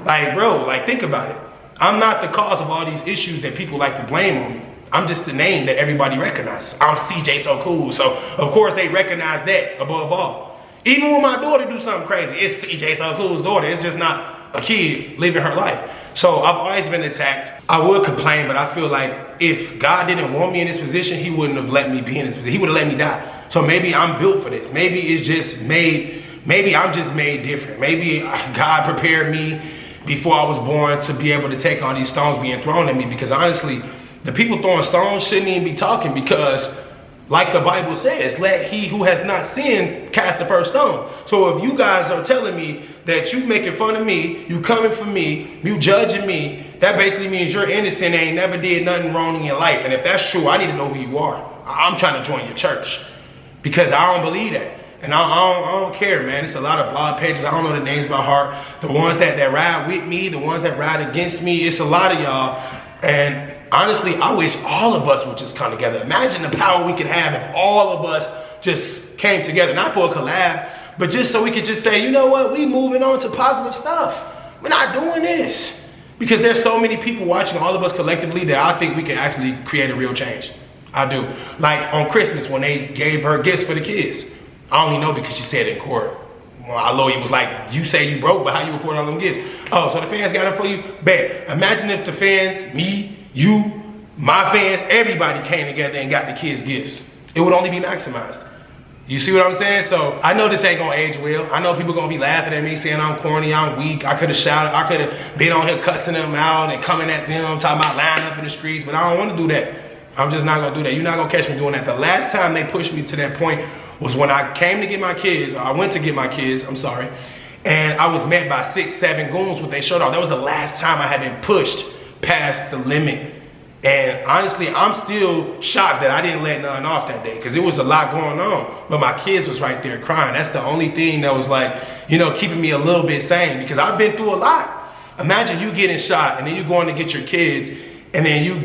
Like, bro, like, think about it. I'm not the cause of all these issues that people like to blame on me. I'm just the name that everybody recognizes. I'm CJ So Cool, so of course they recognize that above all. Even when my daughter do something crazy, it's CJ So Cool's daughter. It's just not a kid living her life. So I've always been attacked. I would complain, but I feel like if God didn't want me in this position, he wouldn't have let me be in this position. He would have let me die. So maybe I'm built for this. Maybe it's just made, maybe I'm just made different. Maybe God prepared me before I was born to be able to take all these stones being thrown at me, because honestly, the people throwing stones shouldn't even be talking, because like the Bible says, let he who has not sinned cast the first stone. So if you guys are telling me that you making fun of me, you coming for me, you judging me, that basically means you're innocent and ain't never did nothing wrong in your life. And if that's true, I need to know who you are. I'm trying to join your church, because I don't believe that. And I don't care, man. It's a lot of blog pages. I don't know the names by heart. The ones that ride with me, the ones that ride against me, it's a lot of y'all. And honestly, I wish all of us would just come together. Imagine the power we could have if all of us just came together, not for a collab, but just so we could just say, you know what, we moving on to positive stuff. We're not doing this. Because there's so many people watching all of us collectively that I think we can actually create a real change. I do. Like on Christmas when they gave her gifts for the kids. I only know because she said it in court. Well, our lawyer was like, you say you broke, but how you afford all them gifts? Oh, so the fans got them for you? Bet. Imagine if the fans, me, you, my fans, everybody came together and got the kids gifts. It would only be maximized. You see what I'm saying? So I know this ain't gonna age well. I know people gonna be laughing at me saying I'm corny, I'm weak. I could have shouted, I could have been on here cussing them out and coming at them, talking about lying up in the streets, but I don't wanna do that. I'm just not gonna do that. You're not gonna catch me doing that. The last time they pushed me to that point was when I came to get my kids, or I went to get my kids, I'm sorry, and I was met by 6, 7 goons with their shirt off. That was the last time I had been pushed past the limit. And honestly, I'm still shocked that I didn't let none off that day, because it was a lot going on. But my kids was right there crying. That's the only thing that was like, you know, keeping me a little bit sane, because I've been through a lot. Imagine you getting shot and then you going to get your kids, and then you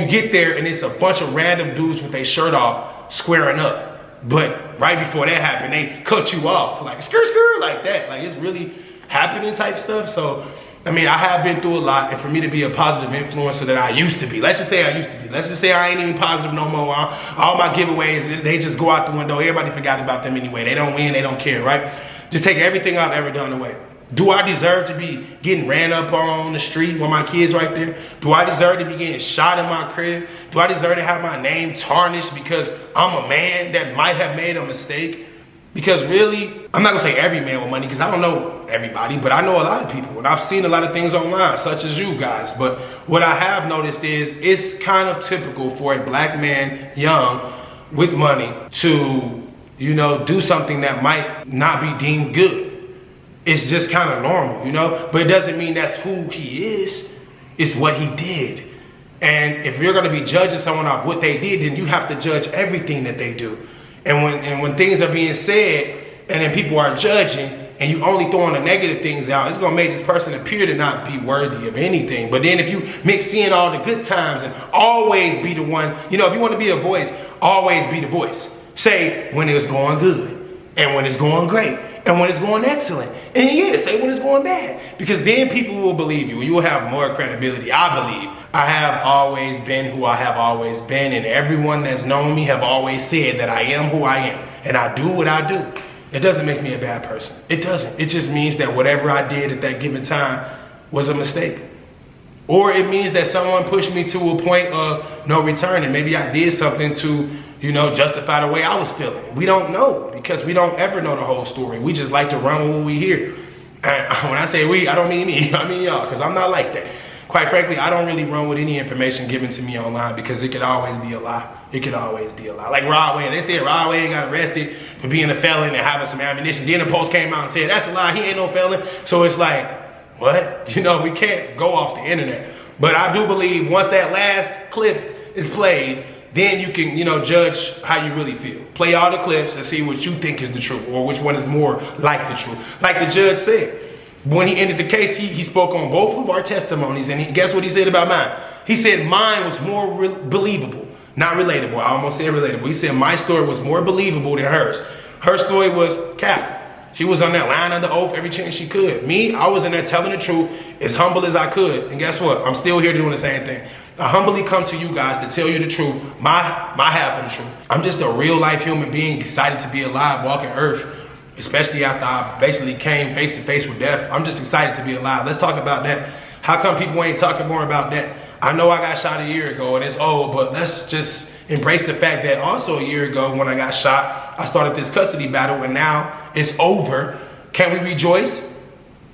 get there and it's a bunch of random dudes with their shirt off squaring up. But right before that happened, they cut you off like skirt, skirt, like that. Like it's really happening type stuff. So I mean, I have been through a lot, and for me to be a positive influencer that I used to be, let's just say I used to be. Let's just say I ain't even positive no more. All my giveaways, they just go out the window. Everybody forgot about them anyway. They don't win, they don't care, right? Just take everything I've ever done away. Do I deserve to be getting ran up on the street with my kids right there? Do I deserve to be getting shot in my crib? Do I deserve to have my name tarnished because I'm a man that might have made a mistake? Because really, I'm not gonna say every man with money because I don't know everybody, but I know a lot of people and I've seen a lot of things online, such as you guys. But what I have noticed is it's kind of typical for a black man, young, with money to, you know, do something that might not be deemed good. It's just kind of normal, you know? But it doesn't mean that's who he is. It's what he did. And if you're gonna be judging someone off what they did, then you have to judge everything that they do. And when things are being said and then people are judging and you only throwing the negative things out, it's gonna make this person appear to not be worthy of anything. But then if you mix in all the good times and always be the one, you know, if you wanna be a voice, always be the voice. Say when it's going good and when it's going great and when it's going excellent. And yeah, say when it's going bad. Because then people will believe you. You will have more credibility, I believe. I have always been who I have always been, and everyone that's known me have always said that I am who I am, and I do what I do. It doesn't make me a bad person. It doesn't. It just means that whatever I did at that given time was a mistake. Or it means that someone pushed me to a point of no return, and maybe I did something to, you know, justify the way I was feeling. We don't know, because we don't ever know the whole story. We just like to run with what we hear. And when I say we, I don't mean me, I mean y'all, because I'm not like that. Quite frankly, I don't really run with any information given to me online because it could always be a lie. It could always be a lie. Like Rod Wave, they said Rod Wave got arrested for being a felon and having some ammunition. Then the Post came out and said, that's a lie, he ain't no felon. So it's like, what? You know, we can't go off the internet. But I do believe once that last clip is played, then you can, you know, judge how you really feel. Play all the clips and see what you think is the truth or which one is more like the truth. Like the judge said, when he ended the case, he spoke on both of our testimonies, and guess what he said about mine? He said mine was more believable, not relatable. I almost said relatable. He said my story was more believable than hers. Her story was cap. She was on that line under oath every chance she could. Me, I was in there telling the truth as humble as I could. And guess what? I'm still here doing the same thing. I humbly come to you guys to tell you the truth, my half of the truth. I'm just a real life human being excited to be alive, walking earth. Especially after I basically came face to face with death. I'm just excited to be alive. Let's talk about that. How come people ain't talking more about that? I know I got shot a year ago and it's old, but let's just embrace the fact that also a year ago when I got shot, I started this custody battle and now it's over. Can we rejoice?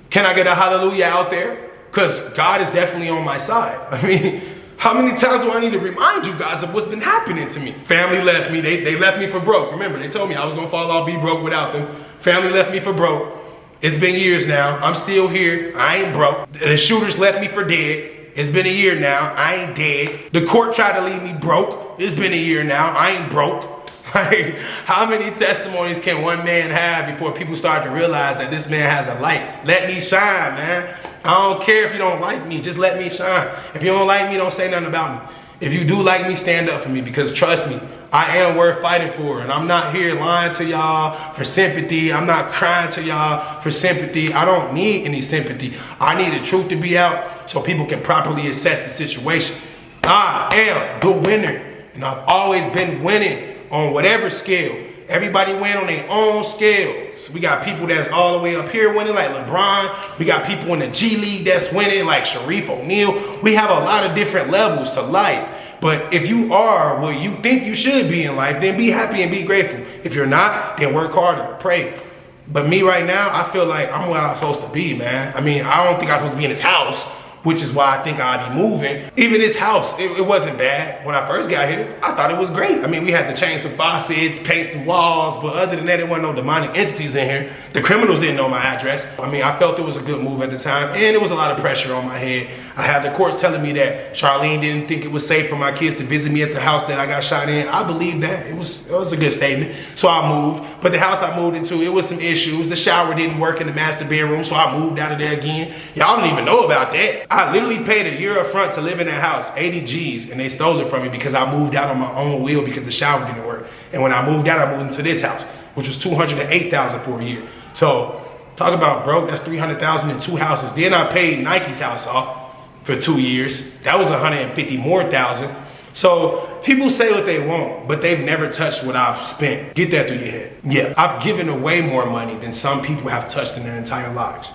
Can I get a hallelujah out there? Because God is definitely on my side. I mean, how many times do I need to remind you guys of what's been happening to me? Family left me, they left me for broke. Remember, they told me I was gonna fall off, be broke without them. Family left me for broke. It's been years now, I'm still here, I ain't broke. The shooters left me for dead. It's been a year now, I ain't dead. The court tried to leave me broke. It's been a year now, I ain't broke. Like, how many testimonies can one man have before people start to realize that this man has a light? Let me shine, man. I don't care if you don't like me, just let me shine. If you don't like me, don't say nothing about me. If you do like me, stand up for me, because trust me, I am worth fighting for, and I'm not here lying to y'all for sympathy. I'm not crying to y'all for sympathy. I don't need any sympathy. I need the truth to be out so people can properly assess the situation. I am the winner, and I've always been winning on whatever scale. Everybody win on their own scale. So we got people that's all the way up here winning like LeBron. We got people in the G League that's winning like Shareef O'Neal. We have a lot of different levels to life. But if you are what you think you should be in life, then be happy and be grateful. If you're not, then work harder, pray. But me right now, I feel like I'm where I'm supposed to be, man. I mean, I don't think I'm supposed to be in this house, which is why I think I'd be moving. Even this house, it wasn't bad. When I first got here, I thought it was great. I mean, we had to change some faucets, paint some walls, but other than that, there wasn't no demonic entities in here. The criminals didn't know my address. I mean, I felt it was a good move at the time, and there was a lot of pressure on my head. I had the courts telling me that Charlene didn't think it was safe for my kids to visit me at the house that I got shot in. I believe that. It was a good statement. So I moved, but the house I moved into, it was some issues. The shower didn't work in the master bedroom, so I moved out of there again. Y'all don't even know about that. I literally paid a year up front to live in that house, 80 G's, and they stole it from me because I moved out on my own will because the shower didn't work. And when I moved out, I moved into this house, which was $208,000 for a year. So Talk about broke, that's $300,000 in 2 houses. Then I paid Nike's house off for 2 years. That was $150 more thousand. So people say what they want, but they've never touched what I've spent. Get that through your head. Yeah, I've given away more money than some people have touched in their entire lives.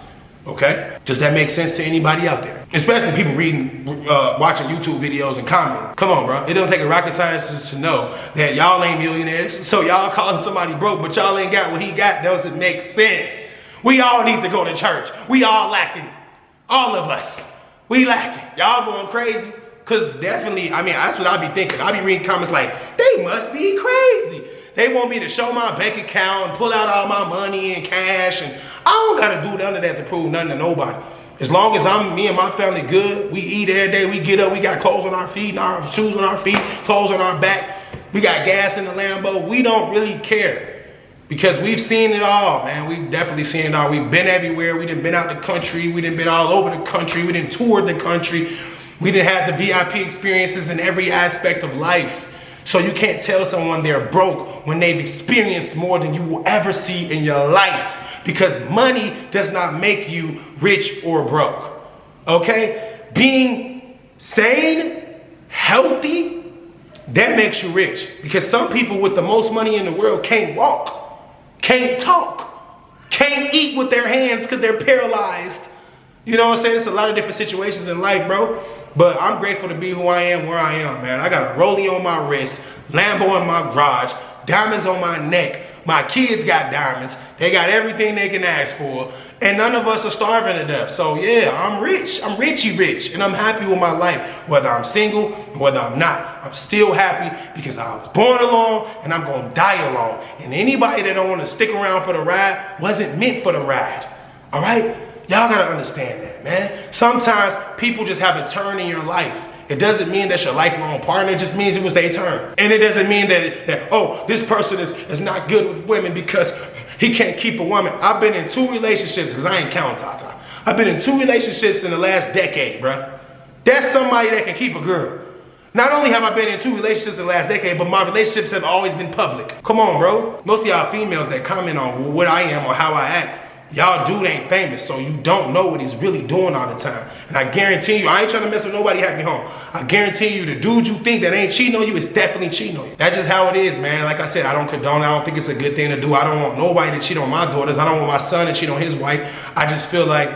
Okay? Does that make sense to anybody out there? Especially people reading, watching YouTube videos and commenting. Come on, bro. It don't take a rocket scientist to know that y'all ain't millionaires. So y'all calling somebody broke, but y'all ain't got what he got. Doesn't make sense. We all need to go to church. We all lacking. All of us. We lacking. Y'all going crazy? Because definitely, I mean, that's what I be thinking. I be reading comments like, they must be crazy. They want me to show my bank account and pull out all my money and cash. And I don't got to do none of that to prove nothing to nobody. As long as me and my family good, we eat every day, we get up, we got clothes on our feet, our shoes on our feet, clothes on our back. We got gas in the Lambo. We don't really care because we've seen it all, man. We've definitely seen it all. We've been everywhere. We done been out the country. We done been all over the country. We done toured the country. We done had the VIP experiences in every aspect of life. So you can't tell someone they're broke when they've experienced more than you will ever see in your life, because money does not make you rich or broke. Okay? Being sane, healthy, that makes you rich, because some people with the most money in the world can't walk, can't talk, can't eat with their hands because they're paralyzed. You know what I'm saying? It's a lot of different situations in life, bro. But I'm grateful to be who I am, where I am, man. I got a rollie on my wrist, Lambo in my garage, diamonds on my neck. My kids got diamonds. They got everything they can ask for. And none of us are starving to death. So yeah, I'm rich. I'm richy rich. And I'm happy with my life. Whether I'm single, whether I'm not. I'm still happy because I was born alone and I'm going to die alone. And anybody that don't want to stick around for the ride wasn't meant for the ride. All right? Y'all gotta understand that, man. Sometimes people just have a turn in your life. It doesn't mean that's your lifelong partner. It just means it was their turn. And it doesn't mean that oh, this person is not good with women because he can't keep a woman. I've been in 2 relationships, because I ain't counting Tata. I've been in 2 relationships in the last decade, bruh. That's somebody that can keep a girl. Not only have I been in 2 relationships in the last decade, but my relationships have always been public. Come on, bro. Most of y'all females that comment on what I am or how I act, y'all dude ain't famous, so you don't know what he's really doing all the time. And I guarantee you, I ain't trying to mess with nobody happy home. I guarantee you, the dude you think that ain't cheating on you is definitely cheating on you. That's just how it is, man. Like I said, I don't condone it. I don't think it's a good thing to do. I don't want nobody to cheat on my daughters. I don't want my son to cheat on his wife. I just feel like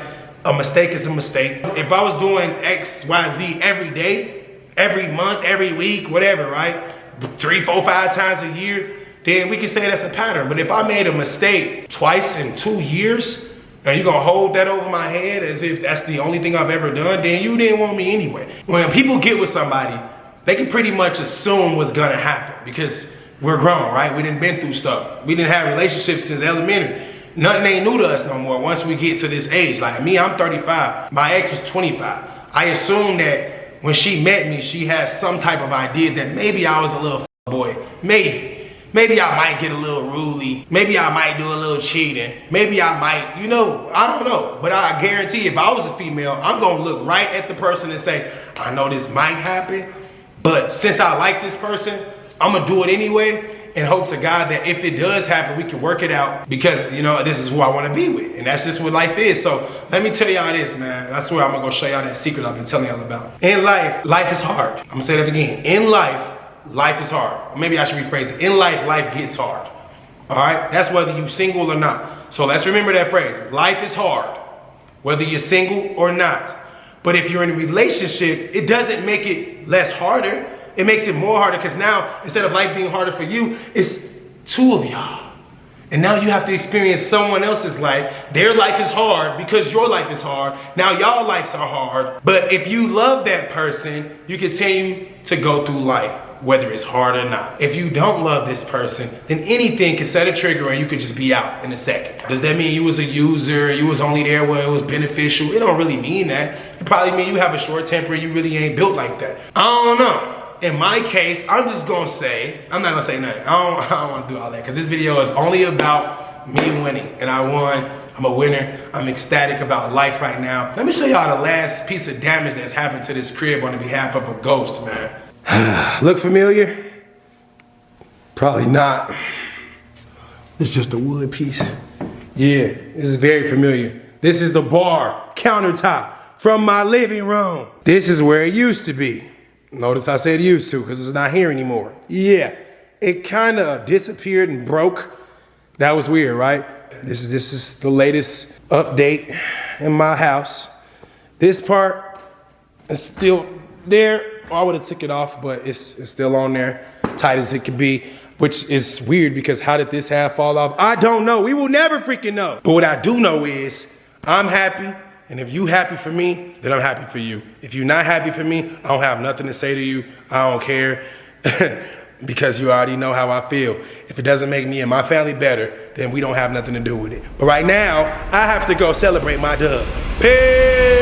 a mistake is a mistake. If I was doing X, Y, Z every day, every month, every week, whatever, right? 3, 4, 5 times a year, then we can say that's a pattern. But if I made a mistake twice in 2 years, and you're gonna hold that over my head as if that's the only thing I've ever done, then you didn't want me anyway. When people get with somebody, they can pretty much assume what's gonna happen because we're grown, right? We done been through stuff. We didn't have relationships since elementary. Nothing ain't new to us no more once we get to this age. Like me, I'm 35. My ex was 25. I assumed that when she met me, she had some type of idea that maybe I was a little boy. Maybe I might get a little ruly. Maybe I might do a little cheating. Maybe I might, you know, I don't know. But I guarantee if I was a female, I'm gonna look right at the person and say, I know this might happen, but since I like this person, I'm gonna do it anyway and hope to God that if it does happen, we can work it out because, you know, this is who I wanna be with. And that's just what life is. So let me tell y'all this, man. I swear I'm gonna go show y'all that secret I've been telling y'all about. In life, life is hard. I'm gonna say that again. In life is hard. Or maybe I should rephrase it. In life gets hard. All right? That's whether you're single or not. So let's remember that phrase. Life is hard, whether you're single or not. But if you're in a relationship, it doesn't make it less harder. It makes it more harder because now, instead of life being harder for you, it's 2 of y'all. And now you have to experience someone else's life. Their life is hard because your life is hard. Now y'all lives are hard. But if you love that person, you continue to go through life, whether it's hard or not. If you don't love this person, then anything can set a trigger and you could just be out in a second. Does that mean you was a user, you was only there where it was beneficial? It don't really mean that. It probably mean you have a short temper, you really ain't built like that. I don't know. In my case, I'm just gonna say, I'm not gonna say nothing. I don't wanna do all that because this video is only about me winning and I won. I'm a winner. I'm ecstatic about life right now. Let me show y'all the last piece of damage that's happened to this crib on the behalf of a ghost, man. Look familiar? Probably not. It's just a wood piece. Yeah, this is very familiar. This is the bar countertop from my living room. This is where it used to be. Notice I said used to because it's not here anymore. Yeah, it kind of disappeared and broke. That was weird, right? This is the latest update in my house. This part is still there. I would have took it off, but it's still on there, tight as it could be, which is weird because how did this half fall off? I don't know. We will never freaking know. But what I do know is I'm happy, and if you happy for me, then I'm happy for you. If you're not happy for me, I don't have nothing to say to you. I don't care because you already know how I feel. If it doesn't make me and my family better, then we don't have nothing to do with it. But right now, I have to go celebrate my dub. Peace.